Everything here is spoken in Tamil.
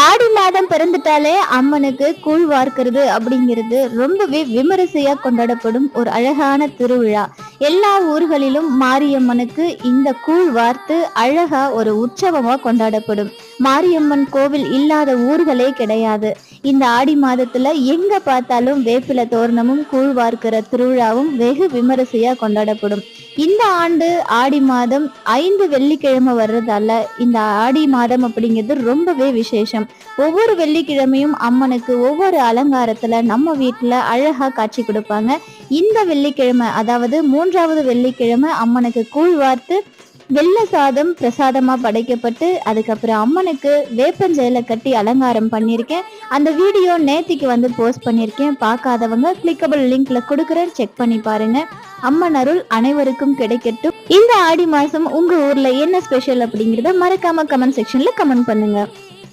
ஆடி மாதம் பிறந்துட்டாலே அம்மனுக்கு கூழ் வார்க்கிறது அப்படிங்கிறது ரொம்பவே விமரிசையா கொண்டாடப்படும் ஒரு அழகான திருவிழா. எல்லா ஊர்களிலும் மாரியம்மனுக்கு இந்த கூழ் வார்த்து அழகா ஒரு உற்சவமா கொண்டாடப்படும். மாரியம்மன் கோவில் இல்லாத ஊர்களே கிடையாது. இந்த ஆடி மாதத்துல எங்க பார்த்தாலும் வேப்பில தோரணமும் கூழ் வார்க்கிற திருவிழாவும் வெகு விமரிசையா கொண்டாடப்படும். இந்த ஆண்டு ஆடி மாதம் 5 வெள்ளிக்கிழமை வர்றதால இந்த ஆடி மாதம் அப்படிங்கிறது ரொம்பவே விசேஷம். ஒவ்வொரு வெள்ளிக்கிழமையும் அம்மனுக்கு ஒவ்வொரு அலங்காரத்துல நம்ம வீட்டுல அழகா காட்சி கொடுப்பாங்க. இந்த வெள்ளிக்கிழமை, அதாவது 3வது வெள்ளிக்கிழமை அம்மனுக்கு கூழ் வார்த்து வெள்ளை சாதம் பிரசாதமா படைக்கப்பட்டு அதுக்கப்புறம் அம்மனுக்கு வேப்பஞ்சையில கட்டி அலங்காரம் பண்ணியிருக்கேன். அந்த வீடியோ நேத்திக்கு வந்து போஸ்ட் பண்ணியிருக்கேன். பார்க்காதவங்க கிளிக்கபிள் லிங்க்ல கொடுக்குறேன், செக் பண்ணி பாருங்க. அம்மன் அருள் அனைவருக்கும் கிடைக்கட்டும். இந்த ஆடி மாசம் உங்க ஊர்ல என்ன ஸ்பெஷல் அப்படிங்கிறத மறக்காம கமெண்ட் செக்ஷன்ல கமெண்ட் பண்ணுங்க.